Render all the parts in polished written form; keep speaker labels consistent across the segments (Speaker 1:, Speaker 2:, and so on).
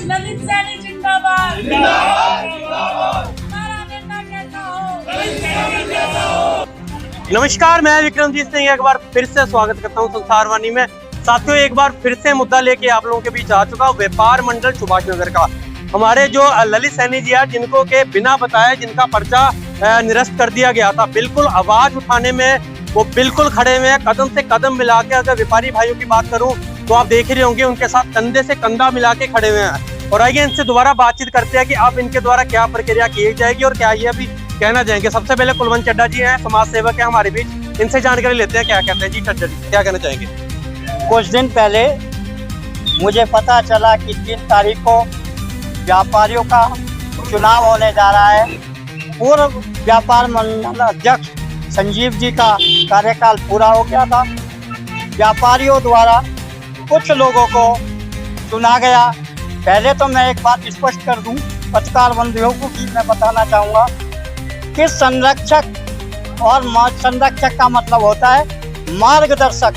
Speaker 1: ललित सैनी जिंदाबाद जिंदाबाद जिंदाबाद। हमारा नेता कहता हो ललित सैनी कहता हो।
Speaker 2: नमस्कार, मैं विक्रमजीत सिंह एक बार फिर से स्वागत करता हूं संसार वाणी में। साथियों, एक बार फिर से मुद्दा लेके आप लोगों के बीच आ चुका हूं व्यापार मंडल सुभाष नगर का। हमारे जो ललित सैनी जी है, जिनको के बिना बताए जिनका पर्चा निरस्त कर दिया गया था, बिल्कुल आवाज उठाने में वो बिल्कुल खड़े हुए हैं, कदम से कदम मिला के। अगर व्यापारी भाइयों की बात करूं तो आप देख रहे होंगे उनके साथ कंधे से कंधा मिला के खड़े हुए हैं। और आइए इनसे दोबारा बातचीत करते हैं कि अब इनके द्वारा क्या प्रक्रिया की जाएगी और क्या ये अभी कहना चाहेंगे। सबसे पहले कुलवंत चड्ढा जी हैं, समाज सेवक है हमारे बीच, इनसे जानकारी लेते हैं क्या कहते हैं। जी चड्ढा जी, क्या कहना चाहेंगे?
Speaker 3: कुछ दिन पहले मुझे पता चला कि 3 तारीख को व्यापारियों का चुनाव होने जा रहा है। पूर्व व्यापार मंडल अध्यक्ष संजीव जी का कार्यकाल पूरा हो गया था। व्यापारियों द्वारा कुछ लोगों को चुना गया। पहले तो मैं एक बात स्पष्ट कर दूं, पत्रकार बंधुओं को भी मैं बताना चाहूँगा कि संरक्षक और संरक्षक का मतलब होता है मार्गदर्शक।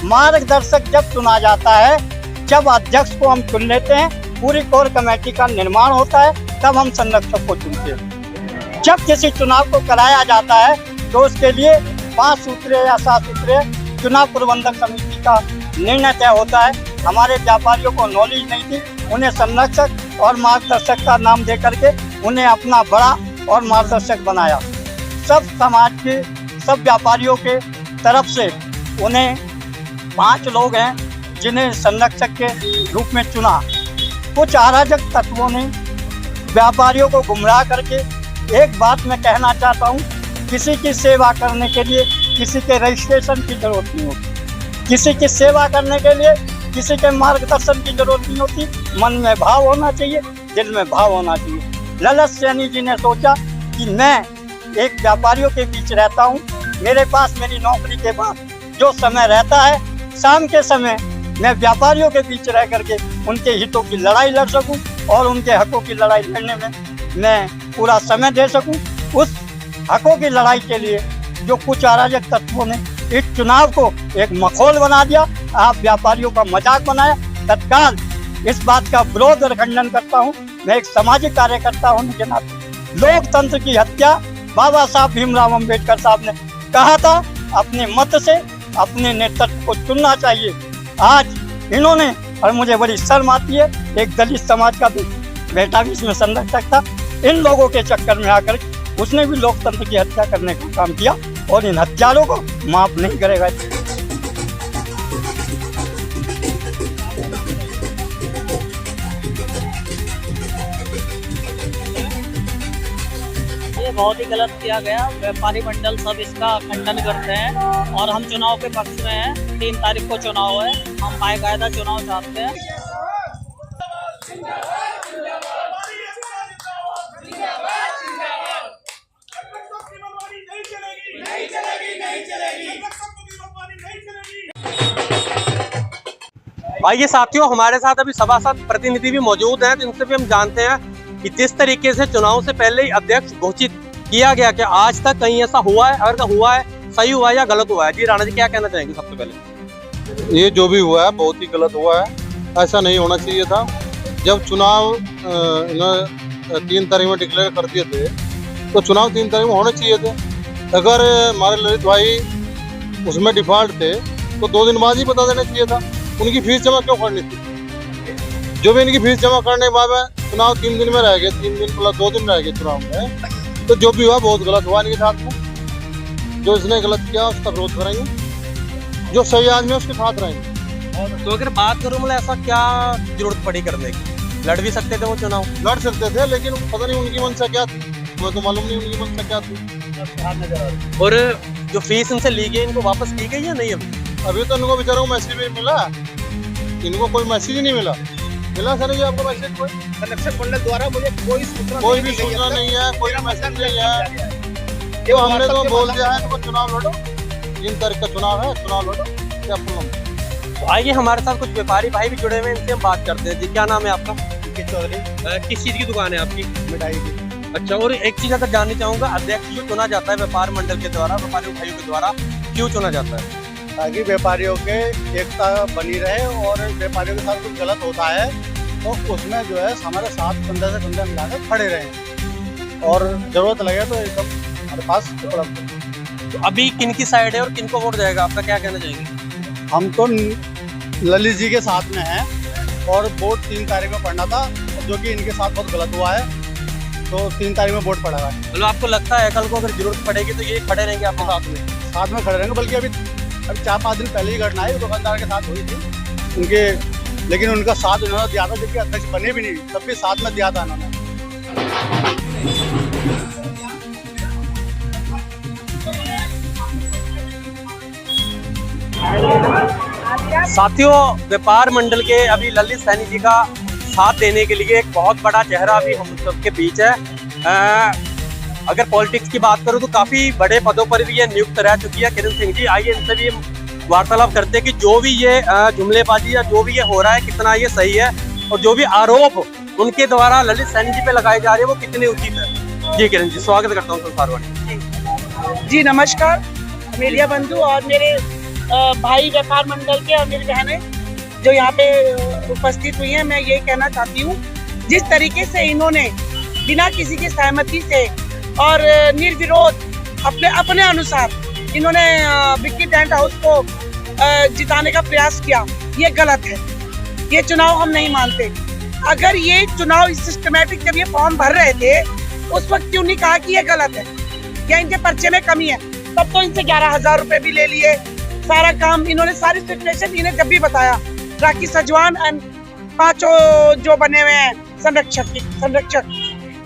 Speaker 3: मार्गदर्शक जब चुना जाता है, जब अध्यक्ष को हम चुन लेते हैं, पूरी कोर कमेटी का निर्माण होता है, तब हम संरक्षक को चुनते हैं। जब किसी चुनाव को कराया जाता है तो उसके लिए 5 सूत्रीय या 7 सूत्रीय चुनाव प्रबंधक समिति का निर्णय तय होता है। हमारे व्यापारियों को नॉलेज नहीं थी, उन्हें संरक्षक और मार्गदर्शक का नाम दे करके उन्हें अपना बड़ा और मार्गदर्शक बनाया। सब समाज के, सब व्यापारियों के तरफ से उन्हें 5 लोग हैं जिन्हें संरक्षक के रूप में चुना। कुछ अराजक तत्वों ने व्यापारियों को गुमराह करके, एक बात मैं कहना चाहता हूँ, किसी की सेवा करने के लिए किसी के रजिस्ट्रेशन की जरूरत नहीं होती, किसी की सेवा करने के लिए किसी के मार्गदर्शन की जरूरत नहीं होती। मन में भाव होना चाहिए, दिल में भाव होना चाहिए। ललित सैनी जी ने सोचा कि मैं एक व्यापारियों के बीच रहता हूँ, मेरे पास मेरी नौकरी के बाद जो समय रहता है, शाम के समय मैं व्यापारियों के बीच रह करके उनके हितों की लड़ाई लड़ सकूं और उनके हकों की लड़ाई लड़ने में मैं पूरा समय दे सकूं। उस हकों की लड़ाई के लिए जो कुछ अराजक तत्वों ने इस चुनाव को एक मखौल बना दिया, आप व्यापारियों का मजाक बनाया, तत्काल इस बात का विरोध और खंडन करता हूं। मैं एक सामाजिक कार्यकर्ता होने के नाते, लोकतंत्र की हत्या बाबा साहब भीमराव अम्बेडकर साहब ने कहा था, अपने मत से अपने नेतृत्व को चुनना चाहिए। आज इन्होंने, और मुझे बड़ी शर्म आती है, एक दलित समाज का बेटा भी इसमें संरक्षक था, इन लोगों के चक्कर में आकर उसने भी लोकतंत्र की हत्या करने का काम किया और इन हत्यारों को माफ नहीं करेगा।
Speaker 4: ये बहुत ही गलत किया गया। व्यापारी मंडल सब इसका खंडन करते हैं और हम चुनाव के पक्ष में हैं। 3 तारीख को चुनाव है, हम बाकायदा चुनाव चाहते हैं।
Speaker 2: आइए साथियों, हमारे साथ अभी सभासद प्रतिनिधि भी मौजूद हैं, जिनसे भी हम जानते हैं कि जिस तरीके से चुनाव से पहले ही अध्यक्ष घोषित किया गया, कि आज तक कहीं ऐसा हुआ है? अगर हुआ है, सही हुआ है या गलत हुआ है? जी राणा जी, क्या कहना चाहेंगे? सबसे पहले
Speaker 5: ये जो भी हुआ है बहुत ही गलत हुआ है, ऐसा नहीं होना चाहिए था। जब चुनाव 3 तारीख में डिक्लेयर कर दिए थे तो चुनाव 3 तारीख में होने चाहिए थे। अगर हमारे ललित भाई उसमें डिफॉल्ट थे तो 2 दिन बाद ही बता देना चाहिए था। उनकी फीस जमा क्यों करनी थी? जो भी इनकी फीस जमा करने के बाद चुनाव 3 दिन में रह गए, 3 दिन प्लस 2 दिन रह गए चुनाव में, तो जो भी हुआ बहुत गलत हुआ इनके साथ में। जो इसने गलत किया उसका विरोध करेंगे, जो सही आदमी है उसके साथ रहेंगे।
Speaker 2: तो अगर बात करूं, मतलब ऐसा क्या जरूरत पड़ी करने की? लड़ भी सकते थे वो चुनाव,
Speaker 5: लड़ सकते थे, लेकिन पता नहीं उनकी मंशा क्या थी, मुझे तो मालूम नहीं उनकी मंशा क्या थी।
Speaker 2: और जो फीस इनसे ली गई, इनको वापस की गई है नहीं?
Speaker 5: अभी तो इनको बेचारों को मैसेज भी मिला, इनको कोई मैसेज ही नहीं मिला सर जी आपको मैसेज? कोई
Speaker 6: संरक्षक मंडल द्वारा मुझे कोई
Speaker 5: भी सूचना नहीं है, कोई मैसेज नहीं है। तो हमने तो बोल दिया है तो चुनाव लड़ो, 3 तारीख का चुनाव है, चुनाव लड़ो, क्या प्रॉब्लम?
Speaker 2: तो आइए हमारे साथ कुछ व्यापारी भाई भी जुड़े हुए हैं, इनसे हम बात करते हैं। जी क्या नाम है आपका?
Speaker 6: चौधरी।
Speaker 2: किस चीज की दुकान है आपकी?
Speaker 6: मिठाई की।
Speaker 2: अच्छा, और एक चीज अगर जाननी चाहूंगा, अध्यक्ष जो चुना जाता है व्यापार मंडल के द्वारा, व्यापारियों भाइयों के द्वारा, क्यों चुना जाता है?
Speaker 6: ताकि व्यापारियों के एकता बनी रहे और व्यापारियों के साथ कुछ गलत होता है तो उसमें जो है हमारे साथ बंदे से बंदे मिलाकर खड़े रहे और जरूरत लगे तो एकदम हमारे पास उपलब्ध है।
Speaker 2: तो अभी किन की साइड है और किन को वोट जाएगा, आपका क्या कहना चाहेंगे?
Speaker 6: हम तो ललित जी के साथ में हैं और वोट 3 तारीख में पड़ना था, जो कि इनके साथ बहुत गलत हुआ है, तो 3 तारीख में वोट पड़ेगा।
Speaker 2: मतलब आपको लगता है कल को अगर जरूरत पड़ेगी तो ये खड़े रहेंगे आपके साथ में?
Speaker 6: खड़े रहेंगे। बल्कि अभी 4-5 दिन पहले ही घटना है दुकानदार के साथ हुई थी उनके, लेकिन उनका साथ उन्होंने दिया था, जबकि अध्यक्ष बने भी नहीं, तब भी साथ में दिया था उन्होंने।
Speaker 2: साथियों, व्यापार मंडल के अभी ललित सैनी जी का साथ देने के लिए एक बहुत बड़ा चेहरा अभी हम सबके बीच है। अगर पॉलिटिक्स की बात करूं तो काफी बड़े पदों पर भी ये नियुक्त रह चुकी है किरण सिंह जी। आइए इनसे भी वार्तालाप करते हैं कि जो भी ये जुमलेबाजी या जो भी ये हो रहा है कितना ये सही है, और जो भी आरोप उनके द्वारा ललित सैनी जी पे लगाए जा रहे हैं वो कितने उचित है। जी किरण जी, स्वागत करता हूँ संसारवाणी।
Speaker 7: जी नमस्कार मीडिया बंधु और मेरे भाई व्यापार मंडल के और मेरी बहनें जो यहाँ पे उपस्थित हुई हैं। मैं ये कहना चाहती हूँ, जिस तरीके से इन्होंने बिना किसी की सहमति से और निर्विरोध अपने अनुसार इन्होंने विक्की टेंट हाउस को जिताने का प्रयास किया, ये गलत है। ये चुनाव हम नहीं मानते। अगर ये चुनाव सिस्टमेटिक जब ये फॉर्म भर रहे थे उस वक्त क्यों नहीं कहा कि ये गलत है या इनके पर्चे में कमी है? तब तो इनसे 11,000 रुपए भी ले लिए। सारा काम इन्होंने, सारी सिचुएशन इन्हें जब भी बताया। राखी सजवान एंड 5 जो बने हुए हैं संरक्षक,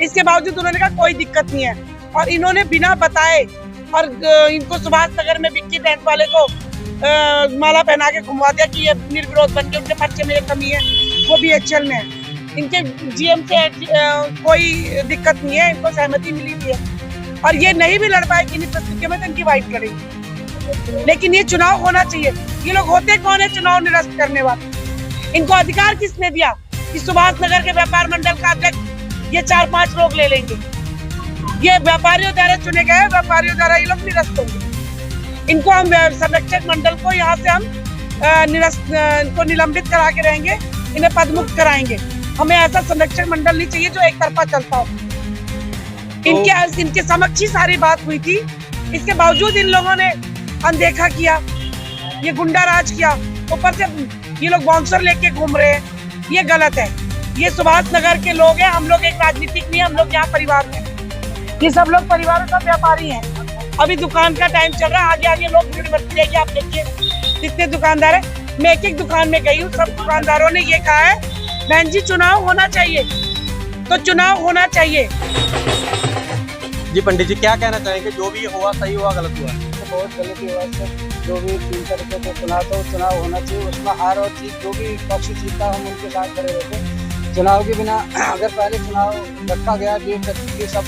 Speaker 7: इसके बावजूद उन्होंने कहा कोई दिक्कत नहीं है, और इन्होंने बिना बताए और इनको सुभाष नगर में विक्की टेंट वाले को माला पहना के घुमवा दिया कि ये निर्विरोध बन के उनके पर्चे में ये कमी है, वो भी BHL में है। इनके GM से कोई दिक्कत नहीं है, इनको सहमति मिली हुई है, और ये नहीं भी लड़ पाए किन्हीं परिस्थितियों में तो इनकी वाइट करेंगे। लेकिन ये चुनाव होना चाहिए। ये लोग होते कौन है चुनाव निरस्त करने वाले? इनको अधिकार किसने दिया कि सुभाष नगर के व्यापार मंडल का अध्यक्ष ये 4-5 लोग ले लेंगे? ये व्यापारियों द्वारा चुने गए, व्यापारियों द्वारा ये लोग निरस्त होंगे। इनको हम संरक्षक मंडल को यहाँ से हम इनको निलंबित करा के रहेंगे, इन्हें पदमुक्त कराएंगे। हमें ऐसा संरक्षक मंडल नहीं चाहिए जो एक तरफा चलता हो। इनके समक्ष ही सारी बात हुई थी, इसके बावजूद इन लोगों ने अनदेखा किया, ये गुंडा राज किया। ऊपर से ये लोग बाउंसर लेके घूम रहे हैं, ये गलत है। ये सुभाष नगर के लोग हैं, हम लोग एक राजनीतिक नहीं, हम लोग यहाँ परिवार में, ये सब लोग परिवारों का व्यापारी हैं। अभी दुकान का टाइम चल रहा है, आगे आगे लोग भीड़ बढ़ती जाएगी। आप देखिए कितने दुकानदार है। मैं एक दुकान में गई हूँ, सब दुकानदारों ने ये कहा है बहन जी चुनाव होना चाहिए, तो चुनाव होना चाहिए।
Speaker 2: जी पंडित जी, क्या कहना चाहेंगे? जो भी हुआ सही हुआ गलत हुआ?
Speaker 3: बहुत गलती हुआ सर। जो भी 3 तरीके से चुनाव होना चाहिए, उसमें हार और जीत जो भी पक्ष जीता हम उनके साथ खड़े रहते। चुनाव के बिना अगर पहले चुनाव रखा गया, ये सब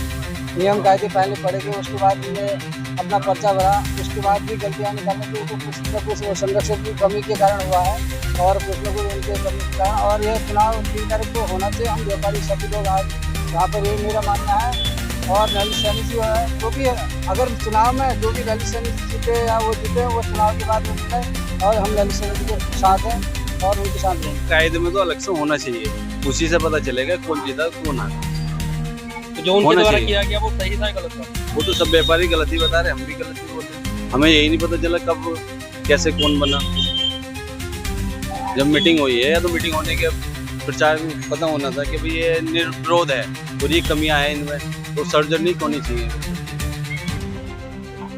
Speaker 3: नियम कायदे पहले पड़े गए, उसके बाद उन्हें अपना पर्चा भरा, उसके बाद भी गलतियाँ निकालने की तो कुछ न कुछ संरक्षक की कमी के कारण हुआ है, और कुछ न कुछ उनके कमी के कारण। और यह चुनाव 3 तारीख को होना चाहिए। हम व्यापारी सभी लोग आज यहाँ पर, ये मेरा मानना है। और ललित सैनी जी है, जो भी अगर चुनाव में जो भी ललित सैनी जी जीते या वो जीते, वो चुनाव के बाद में जीते, और हम ललित सैनी जी के साथ हैं और उनके साथ रहेंगे।
Speaker 8: कायदे में तो इलेक्शन होना चाहिए, उसी से पता चलेगा कौन जीता कौन हारा।
Speaker 2: तो जो उनके द्वारा किया गया वो सही था गलत था?
Speaker 8: वो तो सब व्यापारी गलती बता रहे, हम भी गलती बोलते। हमें यही नहीं पता चला कब कैसे कौन बना। जब मीटिंग हुई है, या तो मीटिंग होने के प्रचार में पता होना था कि भाई ये निर्विरोध है और ये कमियां हैं इनमें, तो सर्जरी होनी चाहिए।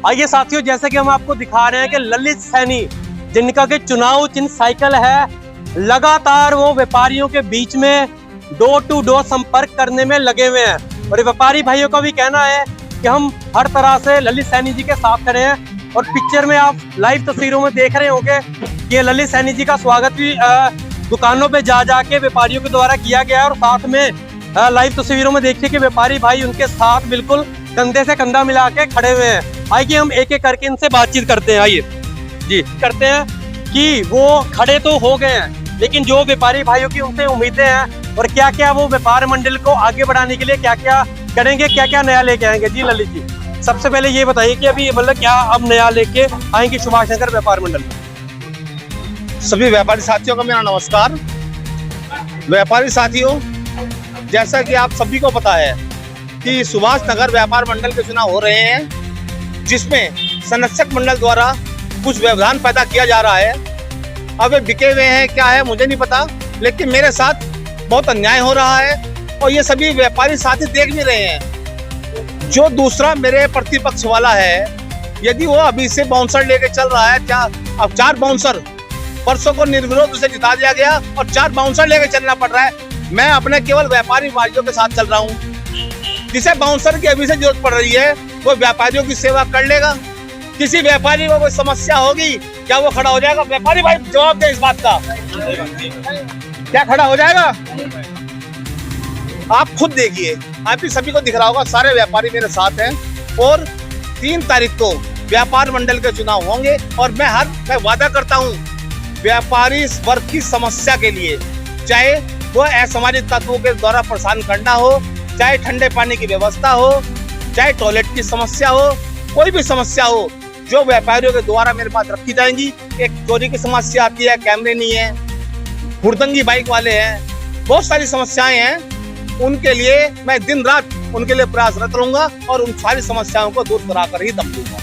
Speaker 2: आइए साथियों, जैसे कि हम आपको दिखा रहे हैं कि ललित सैनी जिनका के चुनाव चिन्ह साइकिल है, लगातार वो व्यापारियों के बीच में डोर टू डोर संपर्क करने में लगे हुए हैं। और व्यापारी भाइयों का भी कहना है कि हम हर तरह से ललित सैनी जी के साथ खड़े हैं। और पिक्चर में आप लाइव तस्वीरों में देख रहे होंगे कि ललित सैनी जी का स्वागत भी दुकानों पे जा के व्यापारियों के द्वारा किया गया है। और साथ में लाइव तस्वीरों में देखिए कि व्यापारी भाई उनके साथ बिल्कुल कंधे से कंधा मिला के खड़े हुए हैं। आइए हम एक एक करके इनसे बातचीत करते हैं। आइए जी, करते हैं कि वो खड़े तो हो गए हैं, लेकिन जो व्यापारी भाइयों की उनसे उम्मीदें हैं और क्या क्या वो व्यापार मंडल को आगे बढ़ाने के लिए क्या क्या करेंगे, क्या क्या नया लेके आएंगे। जी ललित जी, सबसे पहले ये बताइए कि अभी मतलब क्या अब नया लेके आएंगे सुभाष नगर व्यापार मंडल?
Speaker 6: सभी व्यापारी साथियों का मेरा नमस्कार। व्यापारी साथियों, जैसा कि आप सभी को पता है कि सुभाष नगर व्यापार मंडल के चुनाव हो रहे हैं, जिसमें संरक्षक मंडल द्वारा कुछ व्यवधान पैदा किया जा रहा है। अब वे बिके हुए हैं क्या है मुझे नहीं पता, लेकिन मेरे साथ बहुत अन्याय हो रहा है और ये सभी व्यापारी साथी देख भी रहे हैं। जो दूसरा मेरे प्रतिपक्ष वाला है, यदि वो अभी से बाउंसर लेके चल रहा है, अब 4 बाउंसर परसों को निर्विरोध उसे जिता दिया गया और 4 बाउंसर लेके चलना पड़ रहा है। मैं अपने केवल व्यापारी भाइयों के साथ चल रहा हूँ। जिसे बाउंसर की अभी से जरूरत पड़ रही है वो व्यापारियों की सेवा कर लेगा। किसी व्यापारी को कोई समस्या होगी क्या वो खड़ा हो जाएगा? व्यापारी भाई जवाब दे इस बात का, क्या खड़ा हो जाएगा? आप खुद देखिए, आप ही सभी को दिख रहा होगा, सारे व्यापारी मेरे साथ हैं और 3 तारीख को व्यापार मंडल के चुनाव होंगे और मैं वादा करता हूँ व्यापारी वर्ग की समस्या के लिए, चाहे वो असामाजिक तत्वों के द्वारा परेशान करना हो, चाहे ठंडे पानी की व्यवस्था हो, चाहे टॉयलेट की समस्या हो, कोई भी समस्या हो, जो व्यापारियों के द्वारा मेरे पास रखी जाएंगी। एक चोरी की समस्या आती है, कैमरे नहीं है, हुड़दंगी बाइक वाले हैं, बहुत सारी समस्याएं हैं। उनके लिए मैं दिन रात उनके लिए प्रयासरत रहूंगा और उन सारी समस्याओं को दूर कराकर ही दम दूंगा।